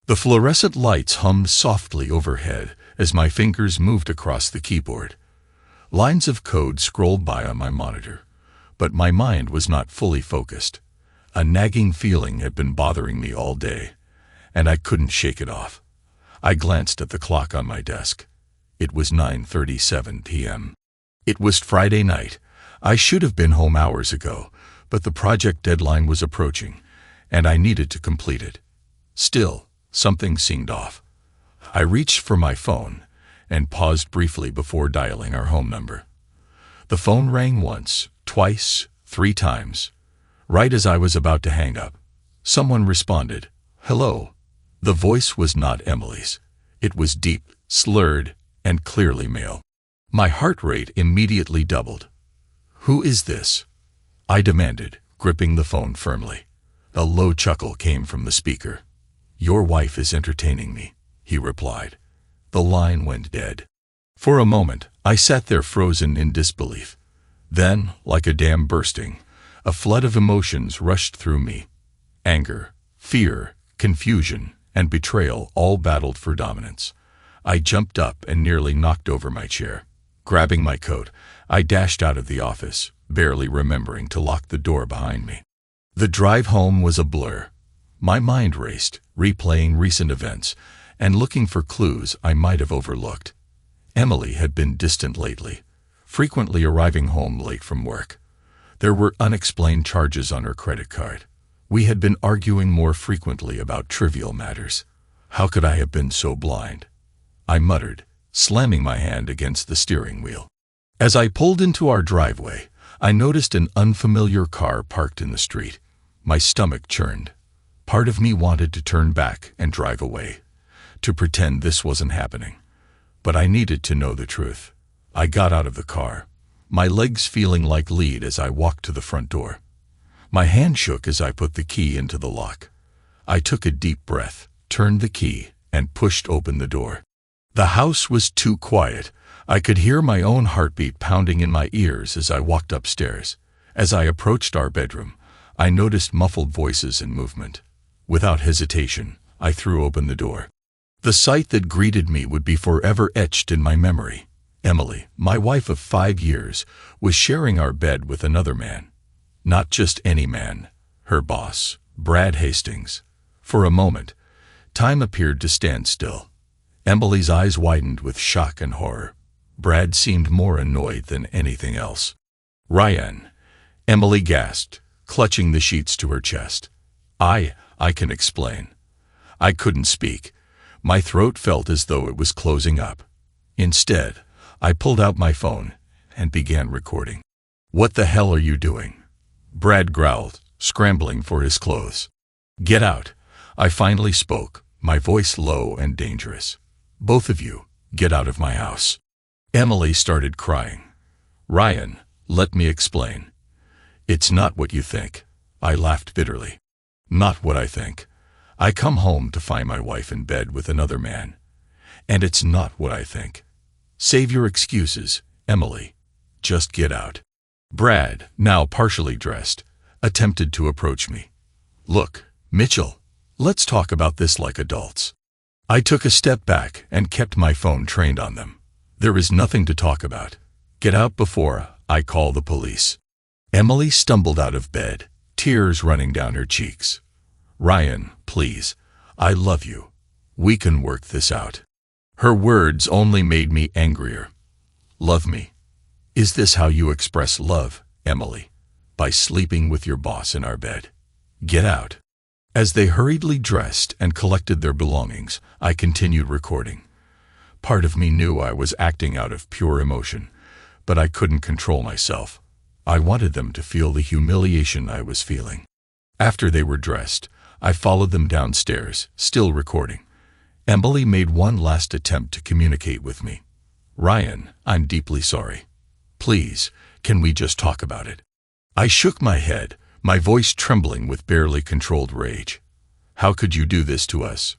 The fluorescent lights hummed softly overhead as my fingers moved across the keyboard. Lines of code scrolled by on my monitor, but my mind was not fully focused. A nagging feeling had been bothering me all day, and I couldn't shake it off. I glanced at the clock on my desk. It was 9:37 p.m. It was Friday night. I should have been home hours ago, but the project deadline was approaching, and I needed to complete it. Still, something seemed off. I reached for my phone and paused briefly before dialing our home number. The phone rang once, twice, 3 times. Right as I was about to hang up, someone responded, "Hello." The voice was not Emily's. It was deep, slurred, and clearly male. My heart rate immediately doubled. "Who is this?" I demanded, gripping the phone firmly. A low chuckle came from the speaker. "Your wife is entertaining me," he replied. The line went dead. For a moment, I sat there frozen in disbelief. Then, like a dam bursting, a flood of emotions rushed through me. Anger, fear, confusion, and betrayal all battled for dominance. I jumped up and nearly knocked over my chair. Grabbing my coat, I dashed out of the office, barely remembering to lock the door behind me. The drive home was a blur. My mind raced, replaying recent events and looking for clues I might have overlooked. Emily had been distant lately, frequently arriving home late from work. There were unexplained charges on her credit card. We had been arguing more frequently about trivial matters. How could I have been so blind? I muttered, slamming my hand against the steering wheel. As I pulled into our driveway, I noticed an unfamiliar car parked in the street. My stomach churned. Part of me wanted to turn back and drive away, to pretend this wasn't happening. But I needed to know the truth. I got out of the car, my legs feeling like lead as I walked to the front door. My hand shook as I put the key into the lock. I took a deep breath, turned the key, and pushed open the door. The house was too quiet. I could hear my own heartbeat pounding in my ears as I walked upstairs. As I approached our bedroom, I noticed muffled voices and movement. Without hesitation, I threw open the door. The sight that greeted me would be forever etched in my memory. Emily, my wife of 5 years, was sharing our bed with another man. Not just any man, her boss, Brad Hastings. For a moment, time appeared to stand still. Emily's eyes widened with shock and horror. Brad seemed more annoyed than anything else. "Ryan," Emily gasped, clutching the sheets to her chest. I can explain." I couldn't speak. My throat felt as though it was closing up. Instead, I pulled out my phone and began recording. "What the hell are you doing?" Brad growled, scrambling for his clothes. "Get out." I finally spoke, my voice low and dangerous. "Both of you, get out of my house." Emily started crying. "Ryan, let me explain." "It's not what you think." I laughed bitterly. "Not what I think. I come home to find my wife in bed with another man. And it's not what I think. Save your excuses, Emily. Just get out." Brad, now partially dressed, attempted to approach me. "Look, Mitchell, let's talk about this like adults." I took a step back and kept my phone trained on them. "There is nothing to talk about. Get out before I call the police." Emily stumbled out of bed, tears running down her cheeks. "Ryan, please. I love you. We can work this out." Her words only made me angrier. "Love me? Is this how you express love, Emily? By sleeping with your boss in our bed? Get out." As they hurriedly dressed and collected their belongings, I continued recording. Part of me knew I was acting out of pure emotion, but I couldn't control myself. I wanted them to feel the humiliation I was feeling. After they were dressed, I followed them downstairs, still recording. Emily made one last attempt to communicate with me. "Ryan, I'm deeply sorry. Please, can we just talk about it?" I shook my head, my voice trembling with barely controlled rage. "How could you do this to us?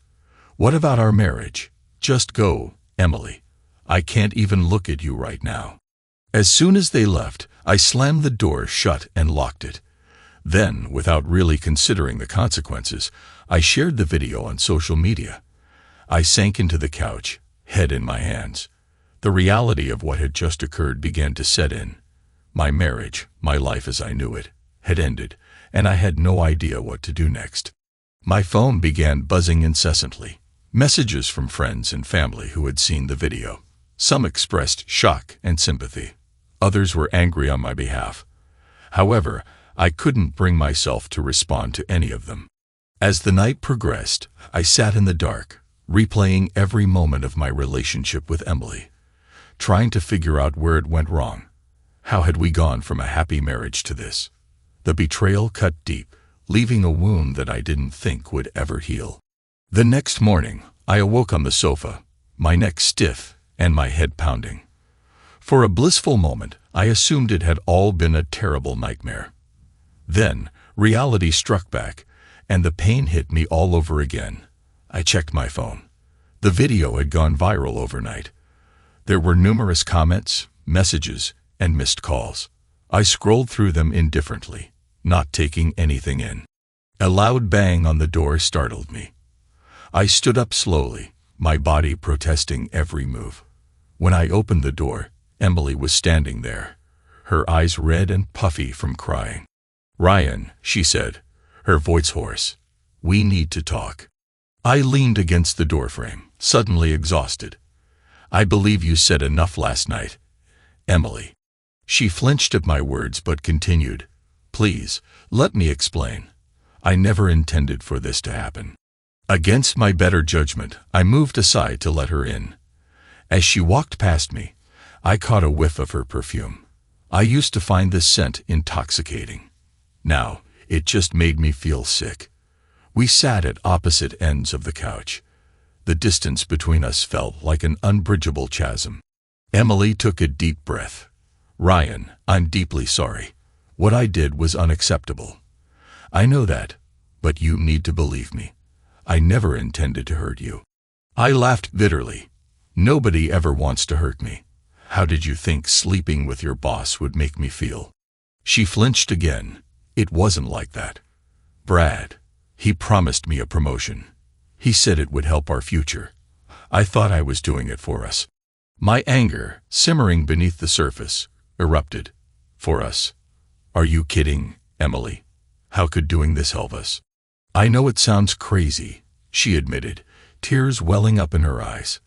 What about our marriage? Just go, Emily. I can't even look at you right now." As soon as they left, I slammed the door shut and locked it. Then, without really considering the consequences, I shared the video on social media. I sank into the couch, head in my hands. The reality of what had just occurred began to set in. My marriage, my life as I knew it, had ended, and I had no idea what to do next. My phone began buzzing incessantly. Messages from friends and family who had seen the video. Some expressed shock and sympathy. Others were angry on my behalf. However, I couldn't bring myself to respond to any of them. As the night progressed, I sat in the dark, replaying every moment of my relationship with Emily, trying to figure out where it went wrong. How had we gone from a happy marriage to this? The betrayal cut deep, leaving a wound that I didn't think would ever heal. The next morning, I awoke on the sofa, my neck stiff and my head pounding. For a blissful moment, I assumed it had all been a terrible nightmare. Then, reality struck back, and the pain hit me all over again. I checked my phone. The video had gone viral overnight. There were numerous comments, messages, and missed calls. I scrolled through them indifferently, not taking anything in. A loud bang on the door startled me. I stood up slowly, my body protesting every move. When I opened the door, Emily was standing there, her eyes red and puffy from crying. "Ryan," she said, her voice hoarse, "we need to talk." I leaned against the doorframe, suddenly exhausted. "I believe you said enough last night, Emily." She flinched at my words but continued, "Please, let me explain. I never intended for this to happen." Against my better judgment, I moved aside to let her in. As she walked past me, I caught a whiff of her perfume. I used to find this scent intoxicating. Now, it just made me feel sick. We sat at opposite ends of the couch. The distance between us felt like an unbridgeable chasm. Emily took a deep breath. "Ryan, I'm deeply sorry. What I did was unacceptable. I know that, but you need to believe me. I never intended to hurt you." I laughed bitterly. "Nobody ever wants to hurt me. How did you think sleeping with your boss would make me feel?" She flinched again. "It wasn't like that. Brad, he promised me a promotion. He said it would help our future. I thought I was doing it for us." My anger, simmering beneath the surface, erupted. "For us? Are you kidding, Emily? How could doing this help us?" "I know it sounds crazy," she admitted, tears welling up in her eyes.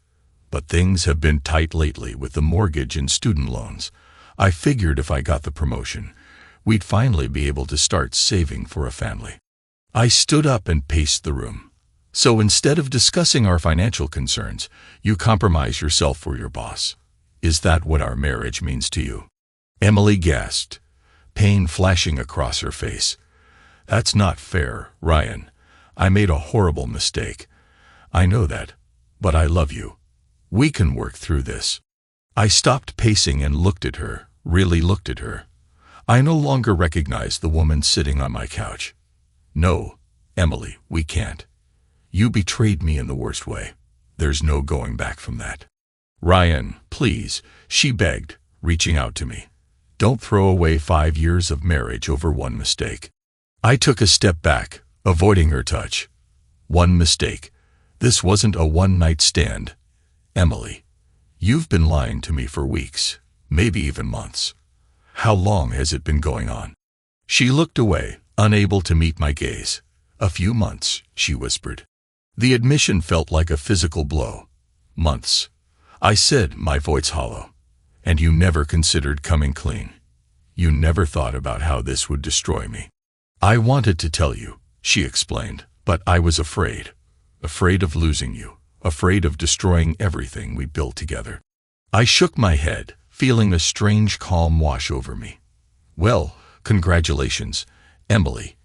"But things have been tight lately with the mortgage and student loans. I figured if I got the promotion, we'd finally be able to start saving for a family." I stood up and paced the room. "So instead of discussing our financial concerns, you compromise yourself for your boss. Is that what our marriage means to you?" Emily gasped, pain flashing across her face. "That's not fair, Ryan. I made a horrible mistake. I know that, but I love you. We can work through this." I stopped pacing and looked at her, really looked at her. I no longer recognized the woman sitting on my couch. "No, Emily, we can't. You betrayed me in the worst way. There's no going back from that." "Ryan, please," she begged, reaching out to me. "Don't throw away 5 years of marriage over one mistake." I took a step back, avoiding her touch. "One mistake. This wasn't a one-night stand. Emily, you've been lying to me for weeks, maybe even months. How long has it been going on?" She looked away, unable to meet my gaze. "A few months," she whispered. The admission felt like a physical blow. "Months," I said, my voice hollow. "And you never considered coming clean. You never thought about how this would destroy me." "I wanted to tell you," she explained, "but I was afraid. Afraid of losing you. Afraid of destroying everything we built together." I shook my head, feeling a strange calm wash over me. "Well, congratulations, Emily.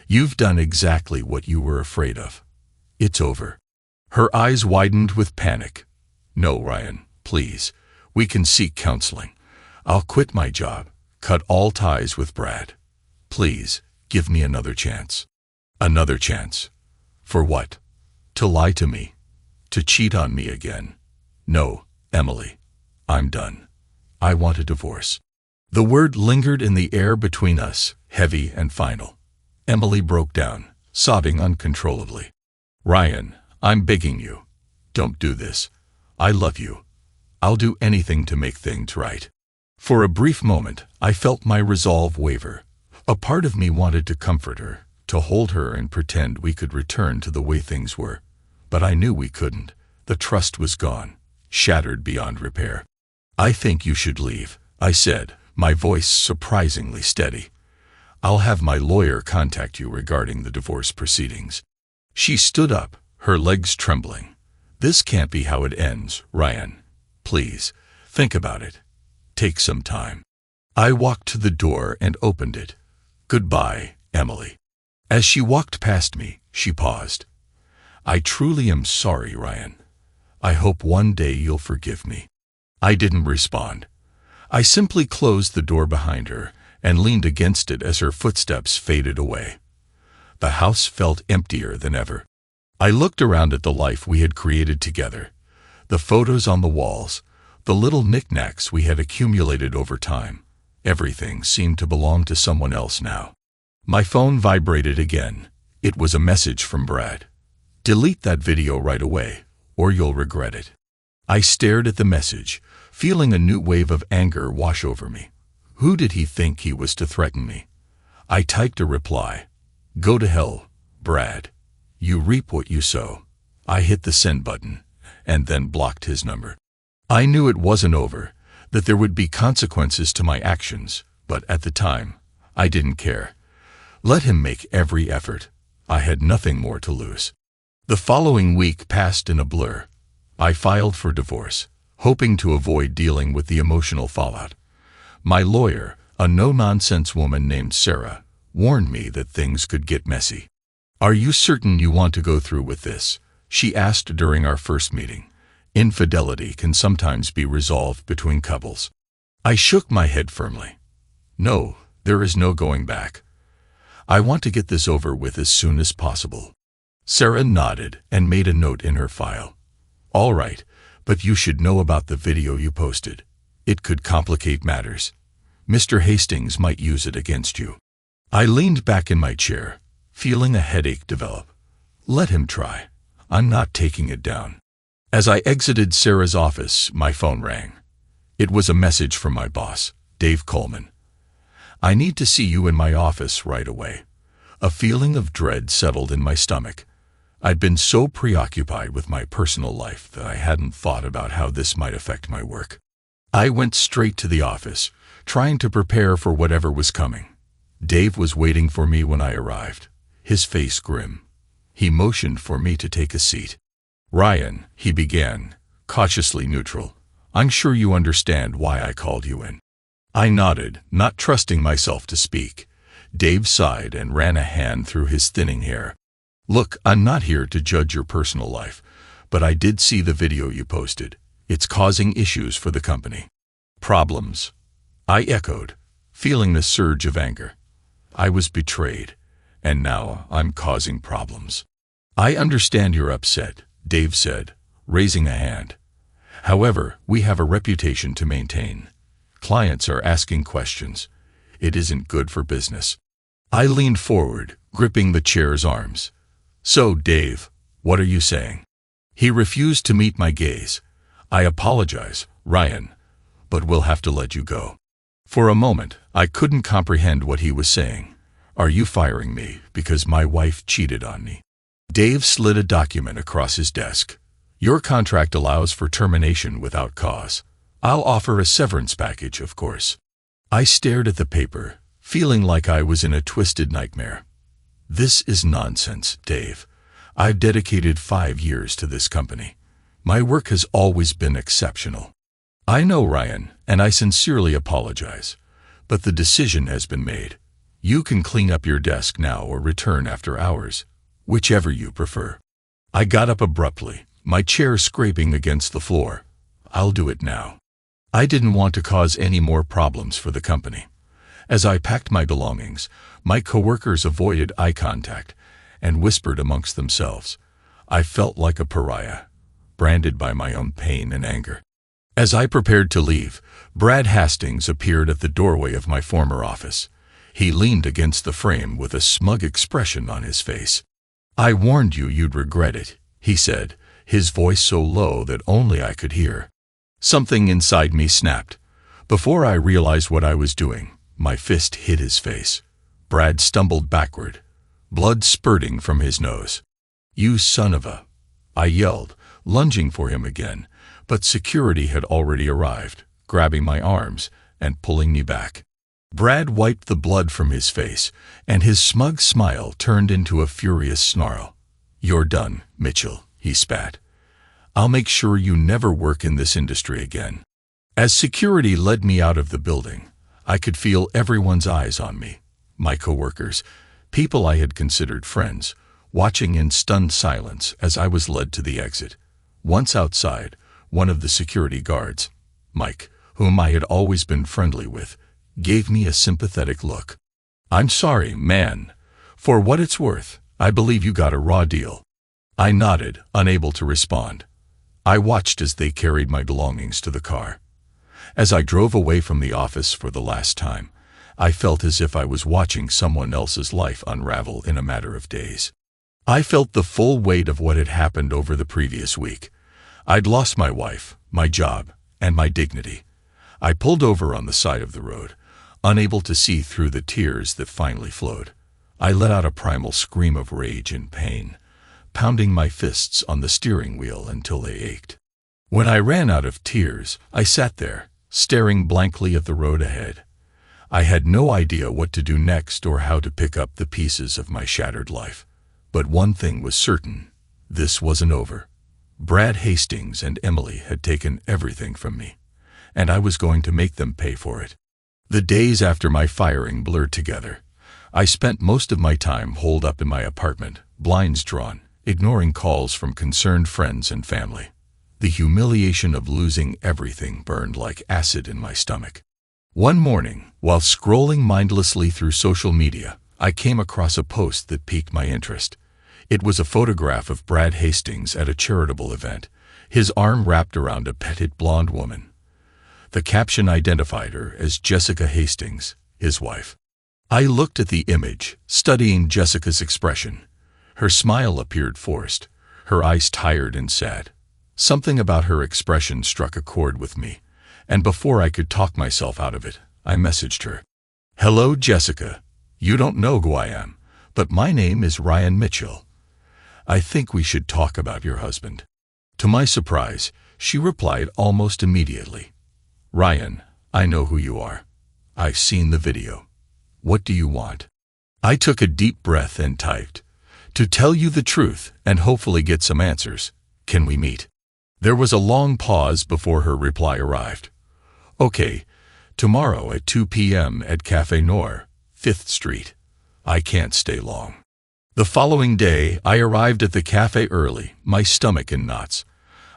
You've done exactly what you were afraid of. It's over." Her eyes widened with panic. "No, Ryan, please. We can seek counseling. I'll quit my job, cut all ties with Brad. Please, give me another chance." Another chance? For what? To lie to me? To cheat on me again? "No, Emily. I'm done. I want a divorce." The word lingered in the air between us, heavy and final. Emily broke down, sobbing uncontrollably. "Ryan, I'm begging you. Don't do this. I love you. I'll do anything to make things right." For a brief moment, I felt my resolve waver. A part of me wanted to comfort her, to hold her and pretend we could return to the way things were. But I knew we couldn't. The trust was gone, shattered beyond repair. "I think you should leave," I said, my voice surprisingly steady. "I'll have my lawyer contact you regarding the divorce proceedings." She stood up, her legs trembling. "This can't be how it ends, Ryan. Please, think about it. Take some time." I walked to the door and opened it. "Goodbye, Emily." As she walked past me, she paused. "I truly am sorry, Ryan. I hope one day you'll forgive me." I didn't respond. I simply closed the door behind her and leaned against it as her footsteps faded away. The house felt emptier than ever. I looked around at the life we had created together. The photos on the walls, the little knickknacks we had accumulated over time. Everything seemed to belong to someone else now. My phone vibrated again. It was a message from Brad. "Delete that video right away, or you'll regret it." I stared at the message, feeling a new wave of anger wash over me. Who did he think he was to threaten me? I typed a reply. "Go to hell, Brad. You reap what you sow." I hit the send button, and then blocked his number. I knew it wasn't over, that there would be consequences to my actions, but at the time, I didn't care. Let him make every effort. I had nothing more to lose. The following week passed in a blur. I filed for divorce, hoping to avoid dealing with the emotional fallout. My lawyer, a no-nonsense woman named Sarah, warned me that things could get messy. "Are you certain you want to go through with this?" she asked during our first meeting. "Infidelity can sometimes be resolved between couples." I shook my head firmly. "No, there is no going back. I want to get this over with as soon as possible." Sarah nodded and made a note in her file. "All right, but you should know about the video you posted. It could complicate matters. Mr. Hastings might use it against you." I leaned back in my chair, feeling a headache develop. Let him try. I'm not taking it down. As I exited Sarah's office, my phone rang. It was a message from my boss, Dave Coleman. "I need to see you in my office right away." A feeling of dread settled in my stomach. I'd been so preoccupied with my personal life that I hadn't thought about how this might affect my work. I went straight to the office, trying to prepare for whatever was coming. Dave was waiting for me when I arrived, his face grim. He motioned for me to take a seat. "Ryan," he began, cautiously neutral, "I'm sure you understand why I called you in." I nodded, not trusting myself to speak. Dave sighed and ran a hand through his thinning hair. "Look, I'm not here to judge your personal life, but I did see the video you posted. It's causing issues for the company." "Problems?" I echoed, feeling the surge of anger. I was betrayed, and now I'm causing problems. "I understand you're upset," Dave said, raising a hand. "However, we have a reputation to maintain. Clients are asking questions. It isn't good for business." I leaned forward, gripping the chair's arms. "So, Dave, what are you saying?" He refused to meet my gaze. "I apologize, Ryan, but we'll have to let you go." For a moment, I couldn't comprehend what he was saying. "Are you firing me because my wife cheated on me?" Dave slid a document across his desk. "Your contract allows for termination without cause. I'll offer a severance package, of course." I stared at the paper, feeling like I was in a twisted nightmare. "This is nonsense, Dave. I've dedicated 5 years to this company. My work has always been exceptional." "I know, Ryan, and I sincerely apologize, but the decision has been made. You can clean up your desk now or return after hours, whichever you prefer." I got up abruptly, my chair scraping against the floor. "I'll do it now." I didn't want to cause any more problems for the company. As I packed my belongings, my coworkers avoided eye contact and whispered amongst themselves. I felt like a pariah, branded by my own pain and anger. As I prepared to leave, Brad Hastings appeared at the doorway of my former office. He leaned against the frame with a smug expression on his face. "I warned you you'd regret it," he said, his voice so low that only I could hear. Something inside me snapped. Before I realized what I was doing, my fist hit his face. Brad stumbled backward, blood spurting from his nose. "You son of a—" I yelled, lunging for him again, but security had already arrived, grabbing my arms and pulling me back. Brad wiped the blood from his face, and his smug smile turned into a furious snarl. "You're done, Mitchell," he spat. "I'll make sure you never work in this industry again." As security led me out of the building, I could feel everyone's eyes on me. My coworkers, people I had considered friends, watching in stunned silence as I was led to the exit. Once outside, one of the security guards, Mike, whom I had always been friendly with, gave me a sympathetic look. "I'm sorry, man. For what it's worth, I believe you got a raw deal." I nodded, unable to respond. I watched as they carried my belongings to the car. As I drove away from the office for the last time, I felt as if I was watching someone else's life unravel in a matter of days. I felt the full weight of what had happened over the previous week. I'd lost my wife, my job, and my dignity. I pulled over on the side of the road, unable to see through the tears that finally flowed. I let out a primal scream of rage and pain, pounding my fists on the steering wheel until they ached. When I ran out of tears, I sat there, staring blankly at the road ahead. I had no idea what to do next or how to pick up the pieces of my shattered life. But one thing was certain: this wasn't over. Brad Hastings and Emily had taken everything from me, and I was going to make them pay for it. The days after my firing blurred together. I spent most of my time holed up in my apartment, blinds drawn, ignoring calls from concerned friends and family. The humiliation of losing everything burned like acid in my stomach. One morning, while scrolling mindlessly through social media, I came across a post that piqued my interest. It was a photograph of Brad Hastings at a charitable event, his arm wrapped around a petted blonde woman. The caption identified her as Jessica Hastings, his wife. I looked at the image, studying Jessica's expression. Her smile appeared forced, her eyes tired and sad. Something about her expression struck a chord with me, and before I could talk myself out of it, I messaged her. "Hello, Jessica. You don't know who I am, but my name is Ryan Mitchell. I think we should talk about your husband." To my surprise, she replied almost immediately. "Ryan, I know who you are. I've seen the video. What do you want?" I took a deep breath and typed, "To tell you the truth and hopefully get some answers, can we meet?" There was a long pause before her reply arrived. "Okay, tomorrow at 2 p.m. at Café Nord, 5th Street. I can't stay long." The following day, I arrived at the cafe early, my stomach in knots.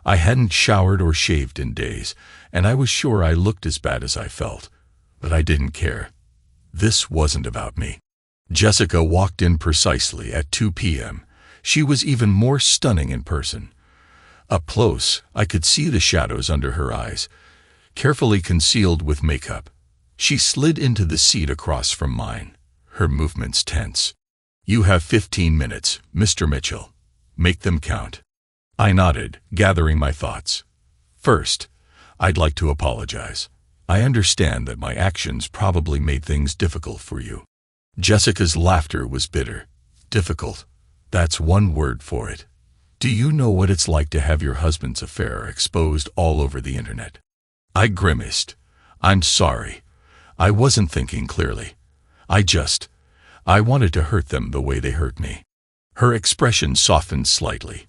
I hadn't showered or shaved in days, and I was sure I looked as bad as I felt. But I didn't care. This wasn't about me. Jessica walked in precisely at 2 p.m. She was even more stunning in person. Up close, I could see the shadows under her eyes, carefully concealed with makeup. She slid into the seat across from mine, her movements tense. "You have 15 minutes, Mr. Mitchell. Make them count." I nodded, gathering my thoughts. "First, I'd like to apologize. I understand that my actions probably made things difficult for you." Jessica's laughter was bitter. "Difficult? That's one word for it. Do you know what it's like to have your husband's affair exposed all over the internet?" I grimaced. "I'm sorry. I wasn't thinking clearly. I wanted to hurt them the way they hurt me." Her expression softened slightly.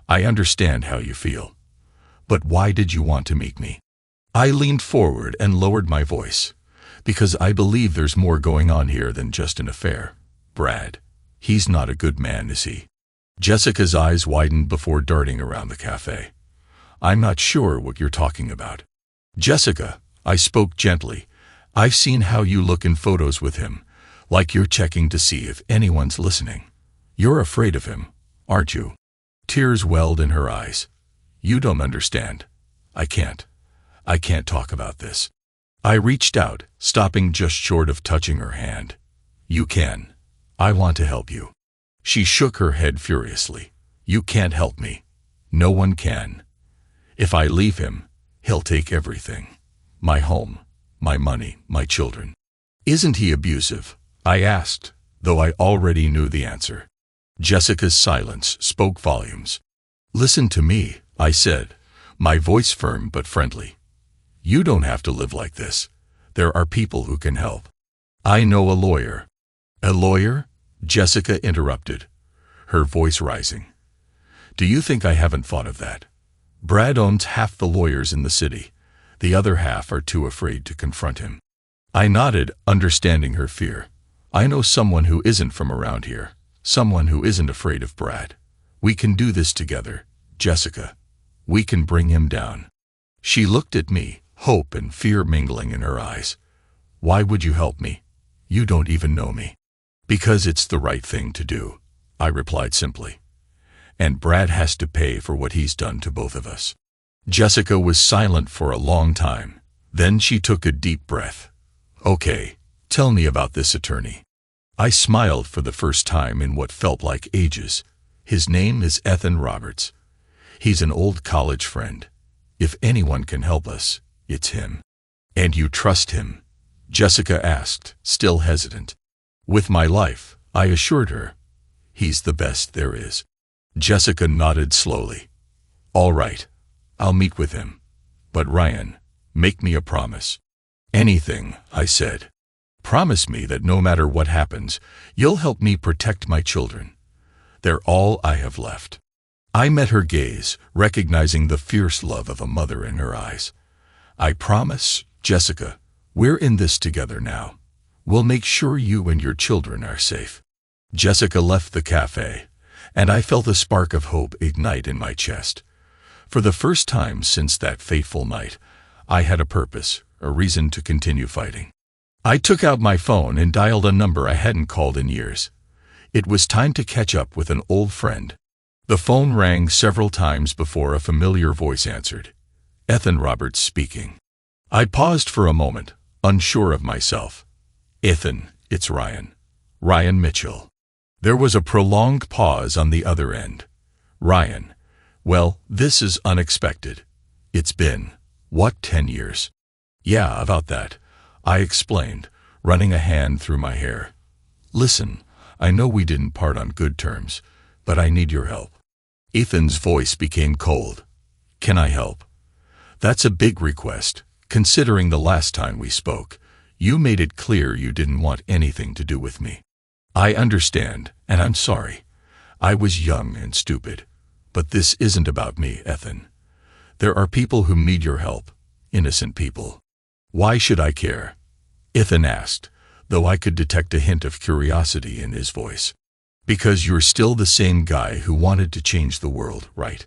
"I understand how you feel. But why did you want to meet me?" I leaned forward and lowered my voice. "Because I believe there's more going on here than just an affair. Brad, he's not a good man, is he?" Jessica's eyes widened before darting around the cafe. "I'm not sure what you're talking about." "Jessica," I spoke gently, "I've seen how you look in photos with him, like you're checking to see if anyone's listening. You're afraid of him, aren't you?" Tears welled in her eyes. "You don't understand. I can't talk about this." I reached out, stopping just short of touching her hand. You can. I want to help you. She shook her head furiously. You can't help me. No one can. If I leave him, he'll take everything. My home, my money, my children. Isn't he abusive? I asked, though I already knew the answer. Jessica's silence spoke volumes. Listen to me, I said, my voice firm but friendly. You don't have to live like this. There are people who can help. I know a lawyer. A lawyer? Jessica interrupted, her voice rising. Do you think I haven't thought of that? Brad owns half the lawyers in the city. The other half are too afraid to confront him. I nodded, understanding her fear. I know someone who isn't from around here, someone who isn't afraid of Brad. We can do this together, Jessica. We can bring him down. She looked at me, hope and fear mingling in her eyes. Why would you help me? You don't even know me. Because it's the right thing to do, I replied simply. And Brad has to pay for what he's done to both of us. Jessica was silent for a long time. Then she took a deep breath. Okay, tell me about this attorney. I smiled for the first time in what felt like ages. His name is Ethan Roberts. He's an old college friend. If anyone can help us, it's him. And you trust him? Jessica asked, still hesitant. With my life, I assured her. He's the best there is. Jessica nodded slowly. All right, I'll meet with him. But Ryan, make me a promise. Anything, I said. Promise me that no matter what happens, you'll help me protect my children. They're all I have left. I met her gaze, recognizing the fierce love of a mother in her eyes. I promise, Jessica, we're in this together now. We'll make sure you and your children are safe. Jessica left the cafe, and I felt a spark of hope ignite in my chest. For the first time since that fateful night, I had a purpose, a reason to continue fighting. I took out my phone and dialed a number I hadn't called in years. It was time to catch up with an old friend. The phone rang several times before a familiar voice answered. Ethan Roberts speaking. I paused for a moment, unsure of myself. Ethan, it's Ryan. Ryan Mitchell. There was a prolonged pause on the other end. Ryan. Well, this is unexpected. It's been, what, 10 years? Yeah, about that, I explained, running a hand through my hair. Listen, I know we didn't part on good terms, but I need your help. Ethan's voice became cold. Can I help? That's a big request, considering the last time we spoke. You made it clear you didn't want anything to do with me. I understand, and I'm sorry. I was young and stupid. But this isn't about me, Ethan. There are people who need your help, innocent people. Why should I care? Ethan asked, though I could detect a hint of curiosity in his voice. Because you're still the same guy who wanted to change the world, right?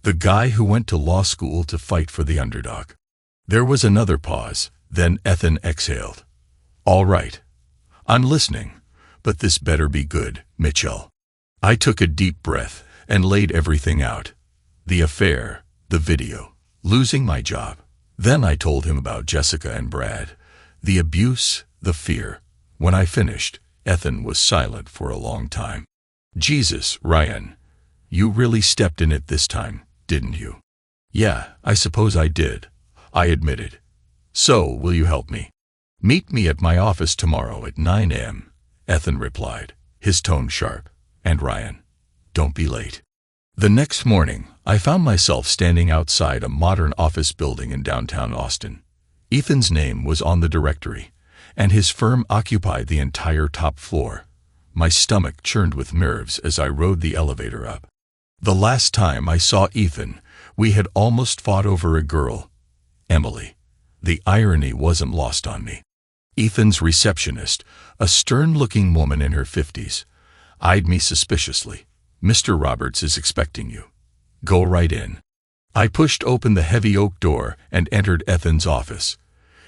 The guy who went to law school to fight for the underdog. There was another pause, then Ethan exhaled. All right. I'm listening, but this better be good, Mitchell. I took a deep breath and laid everything out. The affair, the video, losing my job. Then I told him about Jessica and Brad, the abuse, the fear. When I finished, Ethan was silent for a long time. Jesus, Ryan, you really stepped in it this time, didn't you? Yeah, I suppose I did, I admitted. So, will you help me? Meet me at my office tomorrow at 9 a.m., Ethan replied, his tone sharp. And Ryan, don't be late. The next morning, I found myself standing outside a modern office building in downtown Austin. Ethan's name was on the directory, and his firm occupied the entire top floor. My stomach churned with nerves as I rode the elevator up. The last time I saw Ethan, we had almost fought over a girl, Emily. The irony wasn't lost on me. Ethan's receptionist, a stern-looking woman in her 50s, eyed me suspiciously. Mr. Roberts is expecting you. Go right in. I pushed open the heavy oak door and entered Ethan's office.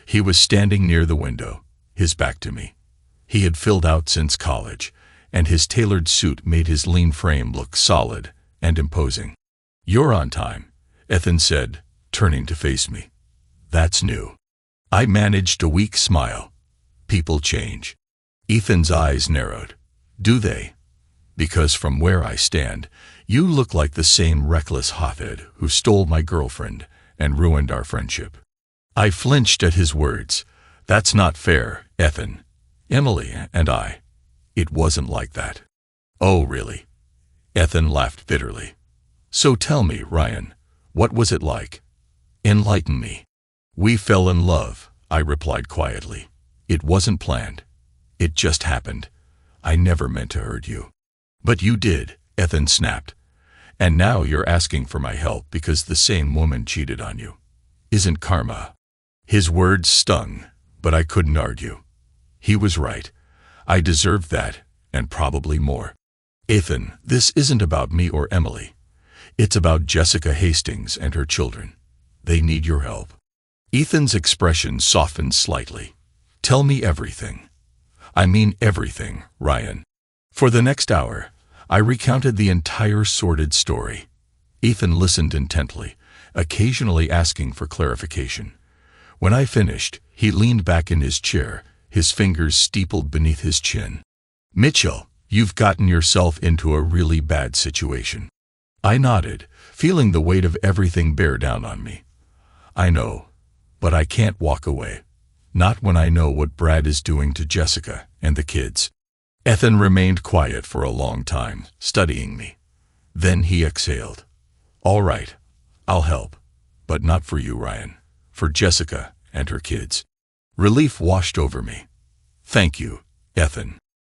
He was standing near the window, his back to me. He had filled out since college, and his tailored suit made his lean frame look solid and imposing. You're on time, Ethan said, turning to face me. That's new. I managed a weak smile. People change. Ethan's eyes narrowed. Do they? Because from where I stand, you look like the same reckless hothead who stole my girlfriend and ruined our friendship. I flinched at his words. That's not fair, Ethan. Emily and I. It wasn't like that. Oh, really? Ethan laughed bitterly. So tell me, Ryan, what was it like? Enlighten me. We fell in love, I replied quietly. It wasn't planned. It just happened. I never meant to hurt you. But you did, Ethan snapped. And now you're asking for my help because the same woman cheated on you. Isn't karma? His words stung, but I couldn't argue. He was right. I deserved that, and probably more. Ethan, this isn't about me or Emily. It's about Jessica Hastings and her children. They need your help. Ethan's expression softened slightly. Tell me everything. I mean everything, Ryan. For the next hour, I recounted the entire sordid story. Ethan listened intently, occasionally asking for clarification. When I finished, he leaned back in his chair, his fingers steepled beneath his chin. Mitchell, you've gotten yourself into a really bad situation. I nodded, feeling the weight of everything bear down on me. I know, but I can't walk away. Not when I know what Brad is doing to Jessica and the kids. Ethan remained quiet for a long time, studying me. Then he exhaled. All right, I'll help. But not for you, Ryan. For Jessica and her kids. Relief washed over me. Thank you, Ethan.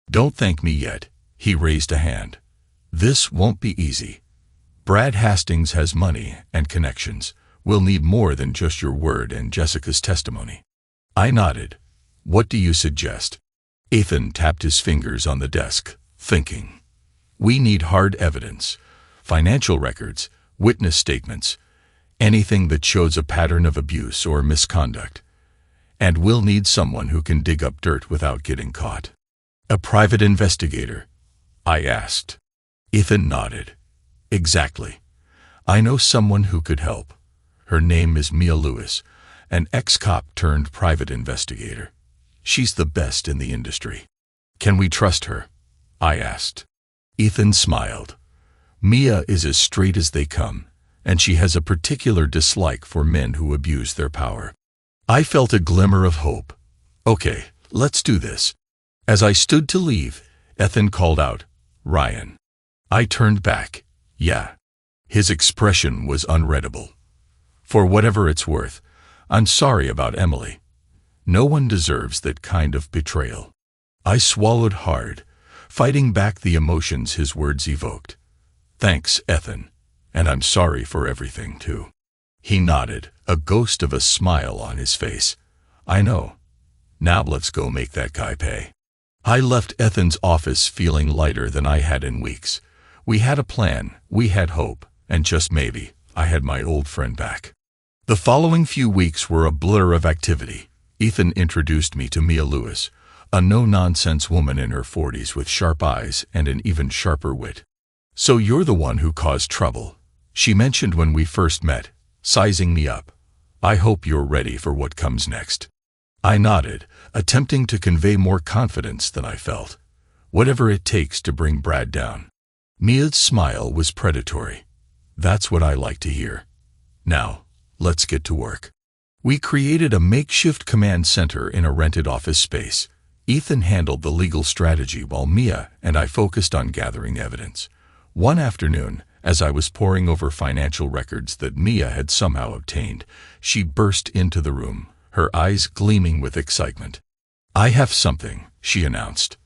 Don't thank me yet. He raised a hand. This won't be easy. Brad Hastings has money and connections. We'll need more than just your word and Jessica's testimony. I nodded. What do you suggest? Ethan tapped his fingers on the desk, thinking. We need hard evidence, financial records, witness statements, anything that shows a pattern of abuse or misconduct. And we'll need someone who can dig up dirt without getting caught. A private investigator? I asked. Ethan nodded. Exactly. I know someone who could help. Her name is Mia Lewis, an ex-cop turned private investigator. She's the best in the industry. Can we trust her? I asked. Ethan smiled. Mia is as straight as they come, and she has a particular dislike for men who abuse their power. I felt a glimmer of hope. Okay, let's do this. As I stood to leave, Ethan called out, Ryan. I turned back. Yeah. His expression was unreadable. For whatever it's worth, I'm sorry about Emily. No one deserves that kind of betrayal. I swallowed hard, fighting back the emotions his words evoked. Thanks, Ethan. And I'm sorry for everything, too. He nodded, a ghost of a smile on his face. I know. Now let's go make that guy pay. I left Ethan's office feeling lighter than I had in weeks. We had a plan, we had hope, and just maybe, I had my old friend back. The following few weeks were a blur of activity. Ethan introduced me to Mia Lewis, a no-nonsense woman in her 40s with sharp eyes and an even sharper wit. So you're the one who caused trouble, she mentioned when we first met, sizing me up. I hope you're ready for what comes next. I nodded, attempting to convey more confidence than I felt. Whatever it takes to bring Brad down. Mia's smile was predatory. That's what I like to hear. Now, let's get to work. We created a makeshift command center in a rented office space. Ethan handled the legal strategy while Mia and I focused on gathering evidence. One afternoon, as I was poring over financial records that Mia had somehow obtained, she burst into the room, her eyes gleaming with excitement. I have something, she announced.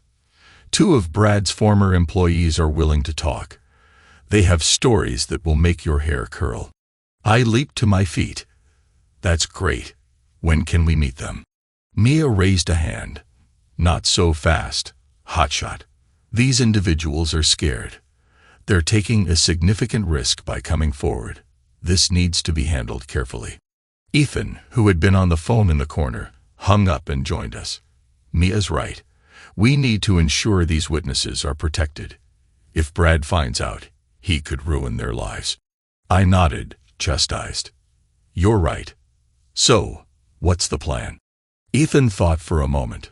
2 of Brad's former employees are willing to talk. They have stories that will make your hair curl. I leaped to my feet. That's great. When can we meet them? Mia raised a hand. Not so fast, hotshot. These individuals are scared. They're taking a significant risk by coming forward. This needs to be handled carefully. Ethan, who had been on the phone in the corner, hung up and joined us. Mia's right. We need to ensure these witnesses are protected. If Brad finds out, he could ruin their lives. I nodded, chastised. You're right. So, What's the plan? Ethan thought for a moment.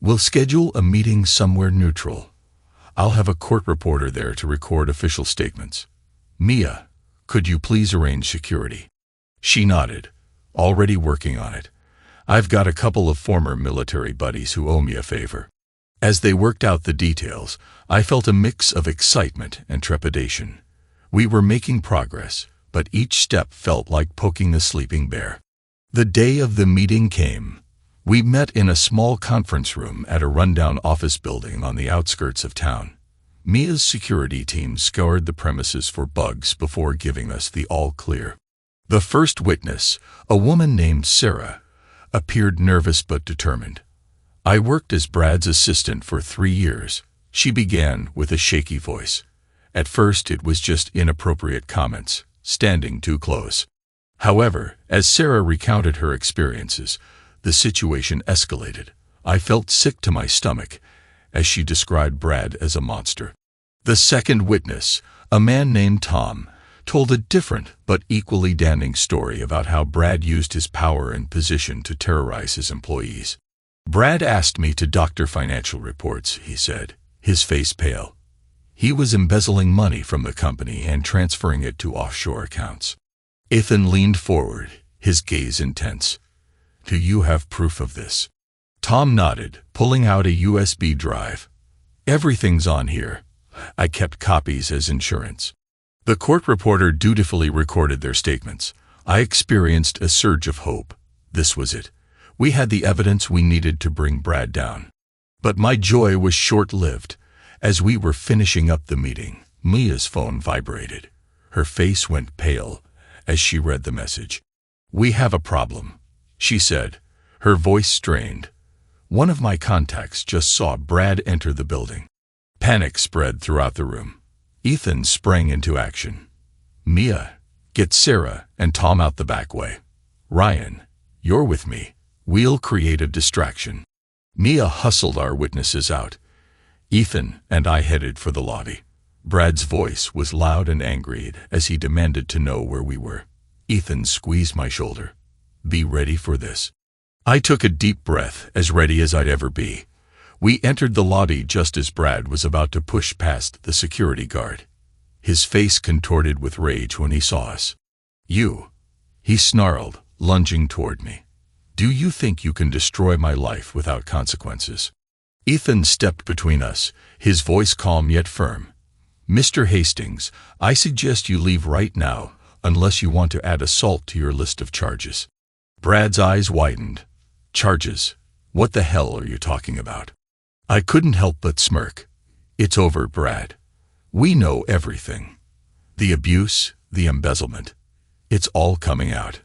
We'll schedule a meeting somewhere neutral. I'll have a court reporter there to record official statements. Mia, could you please arrange security? She nodded. Already working on it. I've got a couple of former military buddies who owe me a favor. As they worked out the details, I felt a mix of excitement and trepidation. We were making progress, but each step felt like poking a sleeping bear. The day of the meeting came. We met in a small conference room at a rundown office building on the outskirts of town. Mia's security team scoured the premises for bugs before giving us the all-clear. The first witness, a woman named Sarah, appeared nervous but determined. I worked as Brad's assistant for 3 years. She began with a shaky voice. At first it was just inappropriate comments, standing too close. However, as Sarah recounted her experiences, the situation escalated. I felt sick to my stomach as she described Brad as a monster. The second witness, a man named Tom, told a different but equally damning story about how Brad used his power and position to terrorize his employees. Brad asked me to doctor financial reports, he said, his face pale. He was embezzling money from the company and transferring it to offshore accounts. Ethan leaned forward, his gaze intense. Do you have proof of this? Tom nodded, pulling out a USB drive. Everything's on here. I kept copies as insurance. The court reporter dutifully recorded their statements. I experienced a surge of hope. This was it. We had the evidence we needed to bring Brad down. But my joy was short-lived. As we were finishing up the meeting, Mia's phone vibrated. Her face went pale as she read the message. We have a problem, she said, her voice strained. One of my contacts just saw Brad enter the building. Panic spread throughout the room. Ethan sprang into action. Mia, get Sarah and Tom out the back way. Ryan, you're with me. We'll create a distraction. Mia hustled our witnesses out. Ethan and I headed for the lobby. Brad's voice was loud and angry as he demanded to know where we were. Ethan squeezed my shoulder. Be ready for this. I took a deep breath, as ready as I'd ever be. We entered the lobby just as Brad was about to push past the security guard. His face contorted with rage when he saw us. You, he snarled, lunging toward me. Do you think you can destroy my life without consequences? Ethan stepped between us, his voice calm yet firm. Mr. Hastings, I suggest you leave right now, unless you want to add assault to your list of charges. Brad's eyes widened. Charges? What the hell are you talking about? I couldn't help but smirk. It's over, Brad. We know everything. The abuse, the embezzlement. It's all coming out.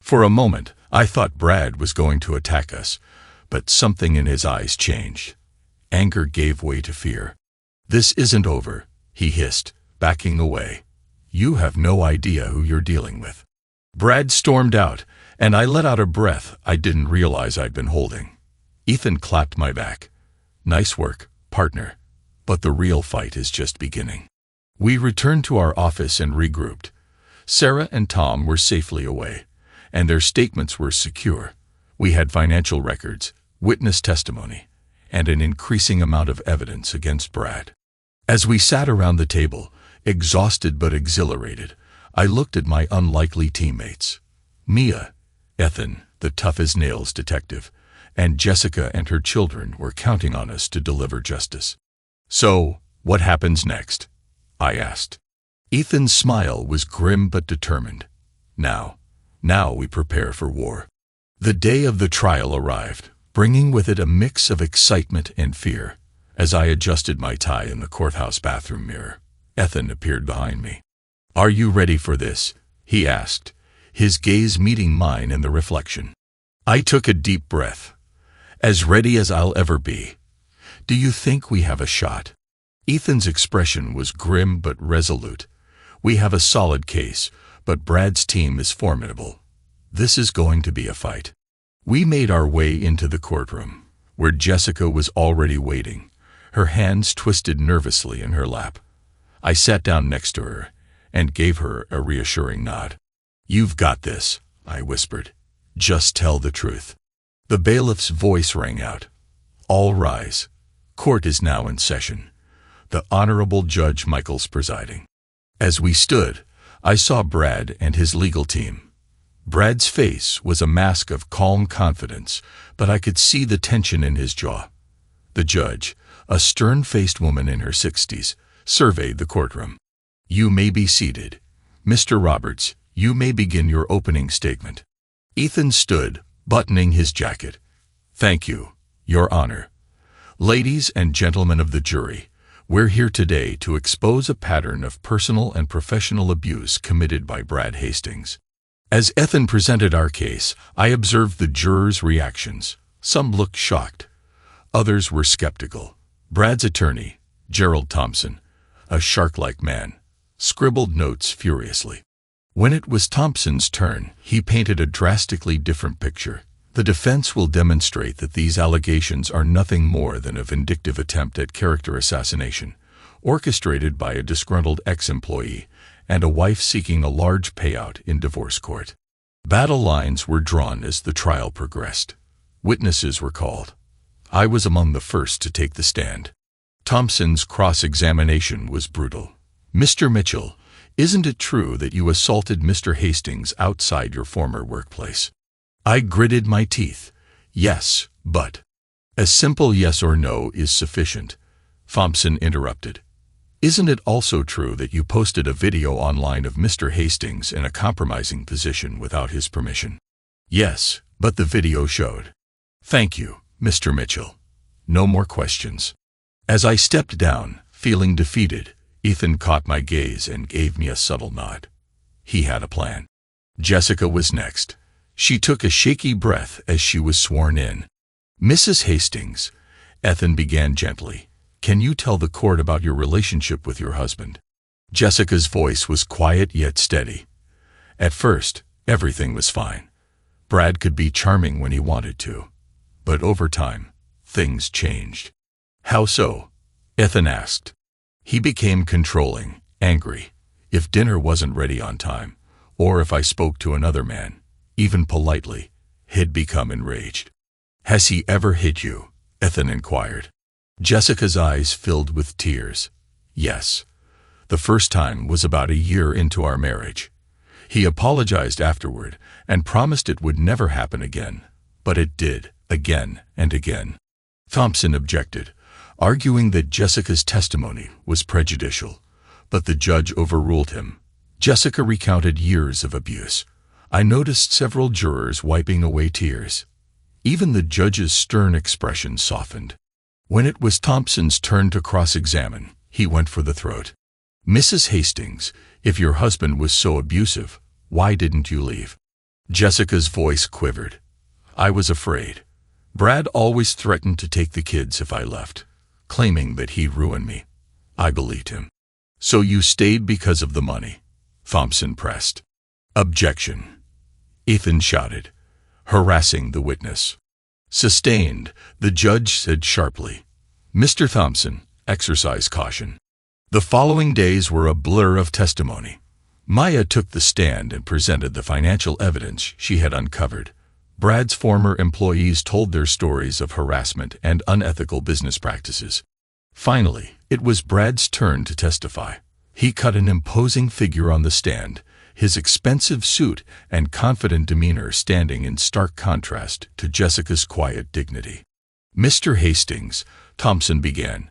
For a moment, I thought Brad was going to attack us, but something in his eyes changed. Anger gave way to fear. This isn't over, he hissed, backing away. You have no idea who you're dealing with. Brad stormed out, and I let out a breath I didn't realize I'd been holding. Ethan clapped my back. Nice work, partner. But the real fight is just beginning. We returned to our office and regrouped. Sarah and Tom were safely away, and their statements were secure. We had financial records, witness testimony, and an increasing amount of evidence against Brad. As we sat around the table, exhausted but exhilarated, I looked at my unlikely teammates. Mia, Ethan, the tough-as-nails detective, and Jessica and her children were counting on us to deliver justice. So, what happens next? I asked. Ethan's smile was grim but determined. Now we prepare for war. The day of the trial arrived, bringing with it a mix of excitement and fear. As I adjusted my tie in the courthouse bathroom mirror, Ethan appeared behind me. Are you ready for this? He asked, his gaze meeting mine in the reflection. I took a deep breath. As ready as I'll ever be. Do you think we have a shot? Ethan's expression was grim but resolute. We have a solid case, but Brad's team is formidable. This is going to be a fight. We made our way into the courtroom, where Jessica was already waiting, her hands twisted nervously in her lap. I sat down next to her and gave her a reassuring nod. You've got this, I whispered. Just tell the truth. The bailiff's voice rang out. All rise. Court is now in session. The Honorable Judge Michaels presiding. As we stood, I saw Brad and his legal team. Brad's face was a mask of calm confidence, but I could see the tension in his jaw. The judge, a stern-faced woman in her 60s, surveyed the courtroom. You may be seated. Mr. Roberts, you may begin your opening statement. Ethan stood, buttoning his jacket. Thank you, Your Honor. Ladies and gentlemen of the jury, we're here today to expose a pattern of personal and professional abuse committed by Brad Hastings. As Ethan presented our case, I observed the jurors' reactions. Some looked shocked. Others were skeptical. Brad's attorney, Gerald Thompson, a shark-like man, scribbled notes furiously. When it was Thompson's turn, he painted a drastically different picture. The defense will demonstrate that these allegations are nothing more than a vindictive attempt at character assassination, orchestrated by a disgruntled ex-employee and a wife seeking a large payout in divorce court. Battle lines were drawn as the trial progressed. Witnesses were called. I was among the first to take the stand. Thompson's cross-examination was brutal. Mr. Mitchell, isn't it true that you assaulted Mr. Hastings outside your former workplace? I gritted my teeth. Yes, but... A simple yes or no is sufficient. Thompson interrupted. Isn't it also true that you posted a video online of Mr. Hastings in a compromising position without his permission? Yes, but the video showed. Thank you, Mr. Mitchell. No more questions. As I stepped down, feeling defeated, Ethan caught my gaze and gave me a subtle nod. He had a plan. Jessica was next. She took a shaky breath as she was sworn in. Mrs. Hastings, Ethan began gently, can you tell the court about your relationship with your husband? Jessica's voice was quiet yet steady. At first, everything was fine. Brad could be charming when he wanted to. But over time, things changed. How so? Ethan asked. He became controlling, angry. If dinner wasn't ready on time, or if I spoke to another man, even politely, he'd become enraged. Has he ever hit you? Ethan inquired. Jessica's eyes filled with tears. Yes. The first time was about a year into our marriage. He apologized afterward and promised it would never happen again, but it did, again and again. Thompson objected, arguing that Jessica's testimony was prejudicial, but the judge overruled him. Jessica recounted years of abuse. I noticed several jurors wiping away tears. Even the judge's stern expression softened. When it was Thompson's turn to cross-examine, he went for the throat. Mrs. Hastings, if your husband was so abusive, why didn't you leave? Jessica's voice quivered. I was afraid. Brad always threatened to take the kids if I left, claiming that he'd ruin me. I believed him. So you stayed because of the money? Thompson pressed. Objection. Ethan shouted, harassing the witness. Sustained, the judge said sharply. Mr. Thompson, exercise caution. The following days were a blur of testimony. Maya took the stand and presented the financial evidence she had uncovered. Brad's former employees told their stories of harassment and unethical business practices. Finally, it was Brad's turn to testify. He cut an imposing figure on the stand, his expensive suit and confident demeanor standing in stark contrast to Jessica's quiet dignity. Mr. Hastings, Thompson began,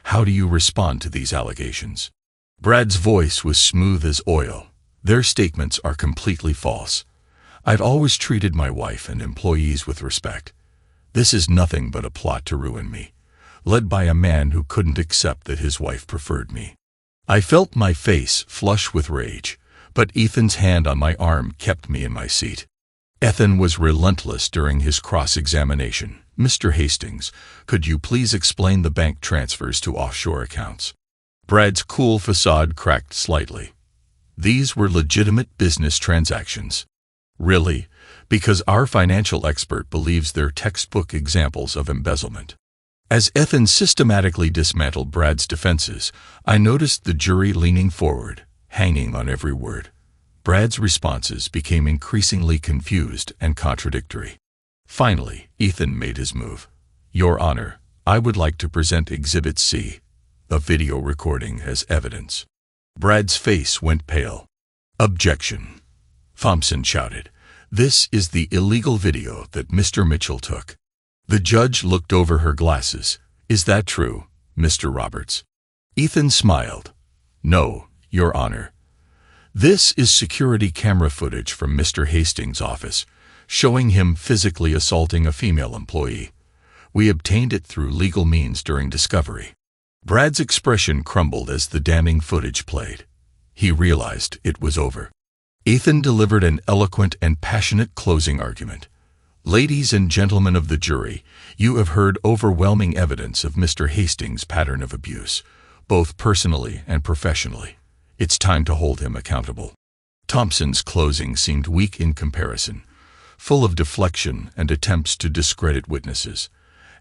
how do you respond to these allegations? Brad's voice was smooth as oil. Their statements are completely false. I've always treated my wife and employees with respect. This is nothing but a plot to ruin me, led by a man who couldn't accept that his wife preferred me. I felt my face flush with rage, but Ethan's hand on my arm kept me in my seat. Ethan was relentless during his cross-examination. Mr. Hastings, could you please explain the bank transfers to offshore accounts? Brad's cool facade cracked slightly. These were legitimate business transactions. Really, because our financial expert believes they're textbook examples of embezzlement. As Ethan systematically dismantled Brad's defenses, I noticed the jury leaning forward, hanging on every word. Brad's responses became increasingly confused and contradictory. Finally, Ethan made his move. "Your Honor, I would like to present Exhibit C, a video recording as evidence." Brad's face went pale. "Objection!" Thompson shouted. "This is the illegal video that Mr. Mitchell took." The judge looked over her glasses. "Is that true, Mr. Roberts?" Ethan smiled. "No, Your Honor. This is security camera footage from Mr. Hastings' office, showing him physically assaulting a female employee. We obtained it through legal means during discovery." Brad's expression crumbled as the damning footage played. He realized it was over. Ethan delivered an eloquent and passionate closing argument. "Ladies and gentlemen of the jury, you have heard overwhelming evidence of Mr. Hastings' pattern of abuse, both personally and professionally. It's time to hold him accountable." Thompson's closing seemed weak in comparison, full of deflection and attempts to discredit witnesses.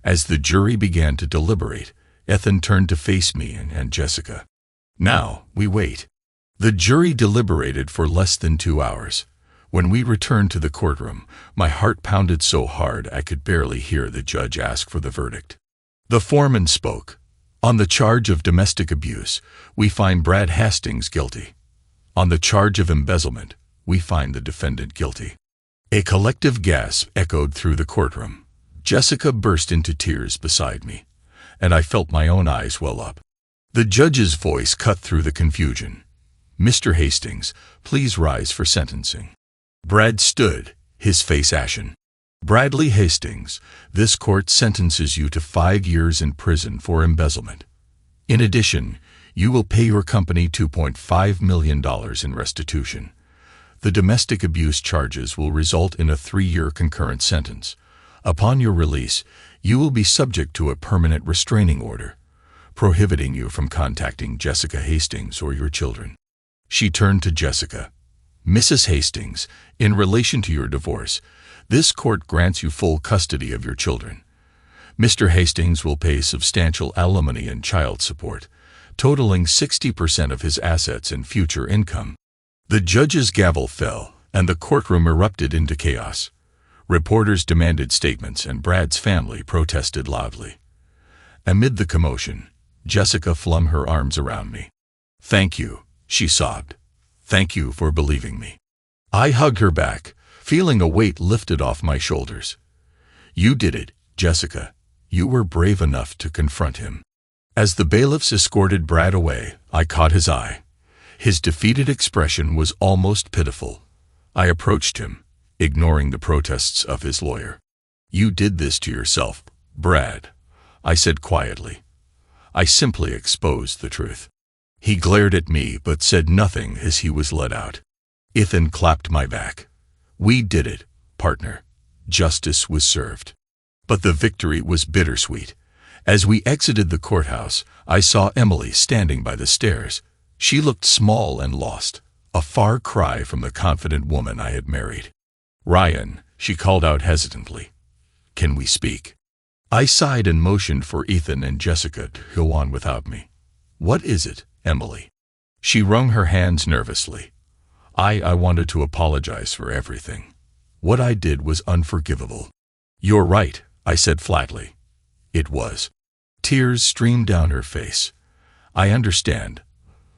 As the jury began to deliberate, Ethan turned to face me and Jessica. "Now, we wait." The jury deliberated for less than 2 hours. When we returned to the courtroom, my heart pounded so hard I could barely hear the judge ask for the verdict. The foreman spoke. "On the charge of domestic abuse, we find Brad Hastings guilty. On the charge of embezzlement, we find the defendant guilty." A collective gasp echoed through the courtroom. Jessica burst into tears beside me, and I felt my own eyes well up. The judge's voice cut through the confusion. "Mr. Hastings, please rise for sentencing." Brad stood, his face ashen. "Bradley Hastings, this court sentences you to 5 years in prison for embezzlement. In addition, you will pay your company $2.5 million in restitution. The domestic abuse charges will result in a 3-year concurrent sentence. Upon your release, you will be subject to a permanent restraining order, prohibiting you from contacting Jessica Hastings or your children." She turned to Jessica. "Mrs. Hastings, in relation to your divorce, this court grants you full custody of your children. Mr. Hastings will pay substantial alimony and child support, totaling 60% of his assets and future income." The judge's gavel fell, and the courtroom erupted into chaos. Reporters demanded statements, and Brad's family protested loudly. Amid the commotion, Jessica flung her arms around me. "Thank you," she sobbed. "Thank you for believing me." I hugged her back, feeling a weight lifted off my shoulders. "You did it, Jessica. You were brave enough to confront him." As the bailiffs escorted Brad away, I caught his eye. His defeated expression was almost pitiful. I approached him, ignoring the protests of his lawyer. "You did this to yourself, Brad," I said quietly. "I simply exposed the truth." He glared at me but said nothing as he was led out. Ethan clapped my back. "We did it, partner. Justice was served." But the victory was bittersweet. As we exited the courthouse, I saw Emily standing by the stairs. She looked small and lost, a far cry from the confident woman I had married. "Ryan," she called out hesitantly. "Can we speak?" I sighed and motioned for Ethan and Jessica to go on without me. "What is it, Emily?" She wrung her hands nervously. I wanted to apologize for everything. What I did was unforgivable." "You're right," I said flatly. "It was." Tears streamed down her face. "I understand,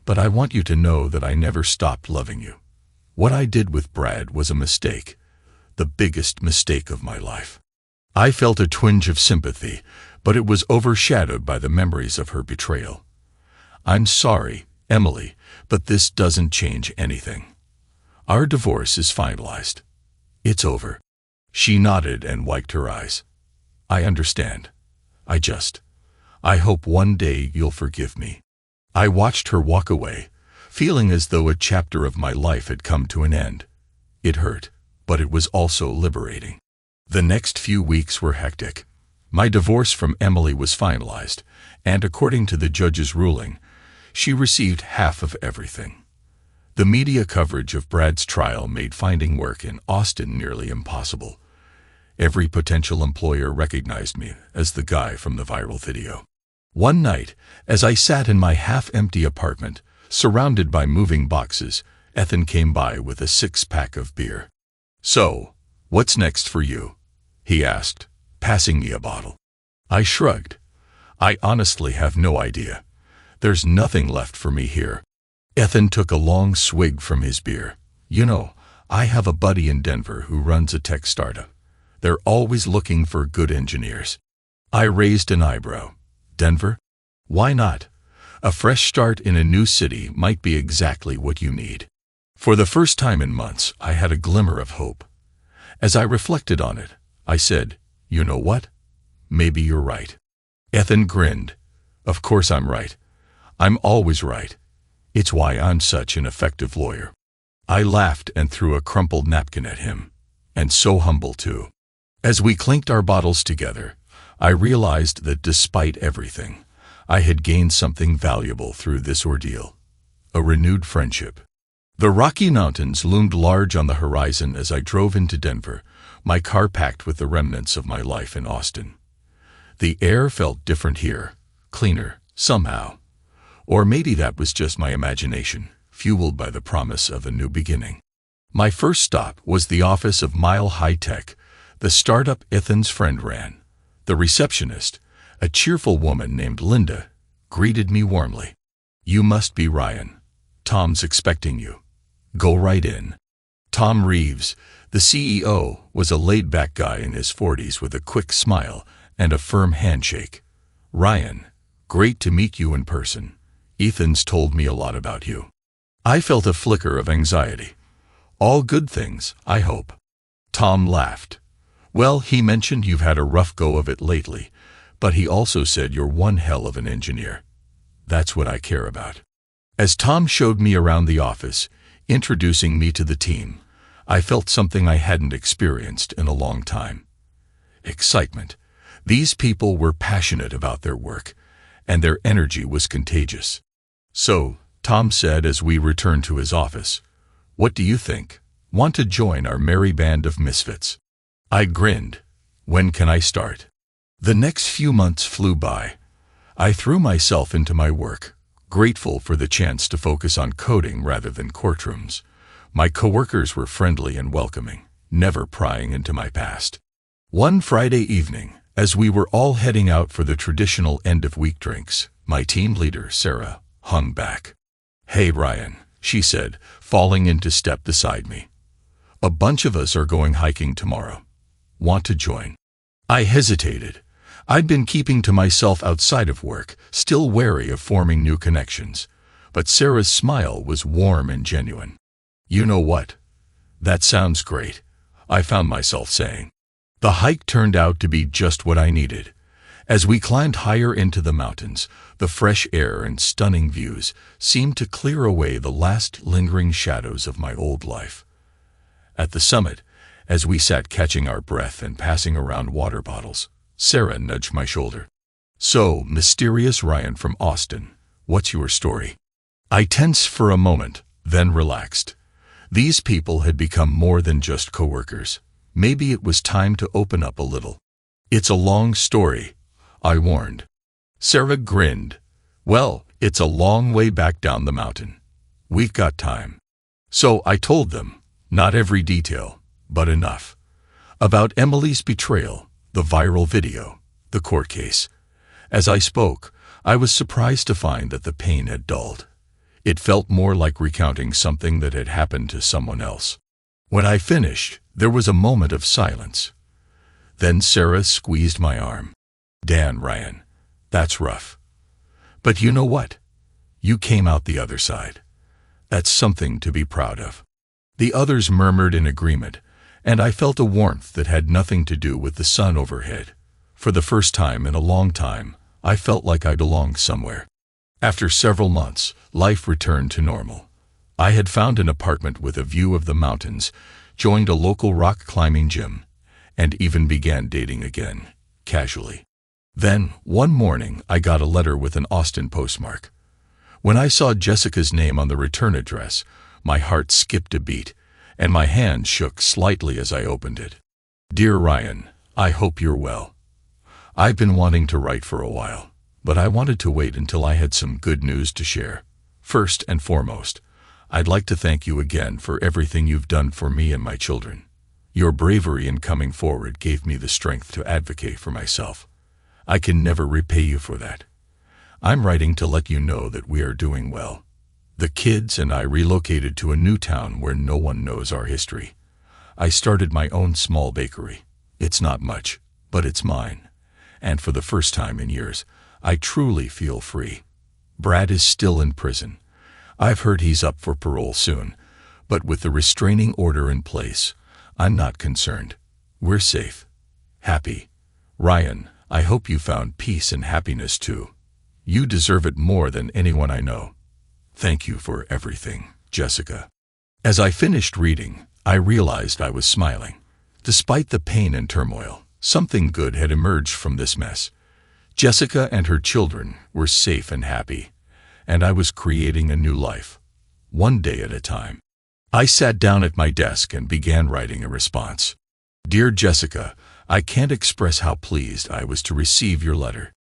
but I want you to know that I never stopped loving you. What I did with Brad was a mistake, the biggest mistake of my life." I felt a twinge of sympathy, but it was overshadowed by the memories of her betrayal. "I'm sorry, Emily, but this doesn't change anything. Our divorce is finalized. It's over." She nodded and wiped her eyes. "I understand. I hope one day you'll forgive me." I watched her walk away, feeling as though a chapter of my life had come to an end. It hurt, but it was also liberating. The next few weeks were hectic. My divorce from Emily was finalized, and according to the judge's ruling, she received half of everything. The media coverage of Brad's trial made finding work in Austin nearly impossible. Every potential employer recognized me as the guy from the viral video. One night, as I sat in my half-empty apartment, surrounded by moving boxes, Ethan came by with a six-pack of beer. "So, what's next for you?" he asked, passing me a bottle. I shrugged. "I honestly have no idea. There's nothing left for me here." Ethan took a long swig from his beer. "You know, I have a buddy in Denver who runs a tech startup. They're always looking for good engineers." I raised an eyebrow. "Denver? Why not? A fresh start in a new city might be exactly what you need." For the first time in months, I had a glimmer of hope. As I reflected on it, I said, "You know what? Maybe you're right." Ethan grinned. "Of course I'm right. I'm always right. It's why I'm such an effective lawyer." I laughed and threw a crumpled napkin at him. "And so humble, too." As we clinked our bottles together, I realized that despite everything, I had gained something valuable through this ordeal: a renewed friendship. The Rocky Mountains loomed large on the horizon as I drove into Denver, my car packed with the remnants of my life in Austin. The air felt different here, cleaner, somehow. Or maybe that was just my imagination, fueled by the promise of a new beginning. My first stop was the office of Mile High Tech, the startup Ethan's friend ran. The receptionist, a cheerful woman named Linda, greeted me warmly. "You must be Ryan. Tom's expecting you. Go right in." Tom Reeves, the CEO, was a laid-back guy in his 40s with a quick smile and a firm handshake. "Ryan, great to meet you in person. Ethan's told me a lot about you." I felt a flicker of anxiety. "All good things, I hope." Tom laughed. "Well, he mentioned you've had a rough go of it lately, but he also said you're one hell of an engineer. That's what I care about." As Tom showed me around the office, introducing me to the team, I felt something I hadn't experienced in a long time. Excitement. These people were passionate about their work, and their energy was contagious. "So," Tom said as we returned to his office, "what do you think? Want to join our merry band of misfits?" I grinned. "When can I start?" The next few months flew by. I threw myself into my work, grateful for the chance to focus on coding rather than courtrooms. My coworkers were friendly and welcoming, never prying into my past. One Friday evening, as we were all heading out for the traditional end-of-week drinks, my team leader, Sarah, hung back. "Hey, Ryan," she said, falling into step beside me. "A bunch of us are going hiking tomorrow. Want to join?" I hesitated. I'd been keeping to myself outside of work, still wary of forming new connections. But Sarah's smile was warm and genuine. "You know what? That sounds great," I found myself saying. The hike turned out to be just what I needed. As we climbed higher into the mountains, the fresh air and stunning views seemed to clear away the last lingering shadows of my old life. At the summit, as we sat catching our breath and passing around water bottles, Sarah nudged my shoulder. "So, mysterious Ryan from Austin, what's your story?" I tensed for a moment, then relaxed. These people had become more than just coworkers. Maybe it was time to open up a little. "It's a long story," I warned. Sarah grinned. "Well, it's a long way back down the mountain. We've got time." So I told them, not every detail, but enough. About Emily's betrayal, the viral video, the court case. As I spoke, I was surprised to find that the pain had dulled. It felt more like recounting something that had happened to someone else. When I finished, there was a moment of silence. Then Sarah squeezed my arm. "Dan, Ryan, that's rough. But you know what? You came out the other side. That's something to be proud of." The others murmured in agreement, and I felt a warmth that had nothing to do with the sun overhead. For the first time in a long time, I felt like I belonged somewhere. After several months, life returned to normal. I had found an apartment with a view of the mountains, joined a local rock climbing gym, and even began dating again, casually. Then, one morning, I got a letter with an Austin postmark. When I saw Jessica's name on the return address, my heart skipped a beat, and my hand shook slightly as I opened it. "Dear Ryan, I hope you're well. I've been wanting to write for a while, but I wanted to wait until I had some good news to share. First and foremost, I'd like to thank you again for everything you've done for me and my children. Your bravery in coming forward gave me the strength to advocate for myself. I can never repay you for that. I'm writing to let you know that we are doing well. The kids and I relocated to a new town where no one knows our history. I started my own small bakery. It's not much, but it's mine. And for the first time in years, I truly feel free. Brad is still in prison. I've heard he's up for parole soon, but with the restraining order in place, I'm not concerned. We're safe. Happy. Ryan, I hope you found peace and happiness too. You deserve it more than anyone I know. Thank you for everything, Jessica. As I finished reading, I realized I was smiling. Despite the pain and turmoil, something good had emerged from this mess. Jessica and her children were safe and happy, and I was creating a new life, one day at a time. I sat down at my desk and began writing a response. Dear Jessica, I can't express how pleased I was to receive your letter.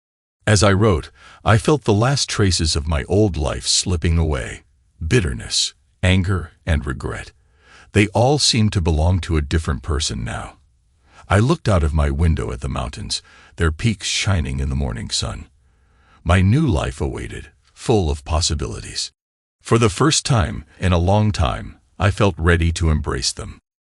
As I wrote, I felt the last traces of my old life slipping away. Bitterness, anger, and regret. They all seemed to belong to a different person now. I looked out of my window at the mountains, their peaks shining in the morning sun. My new life awaited, full of possibilities. For the first time in a long time, I felt ready to embrace them.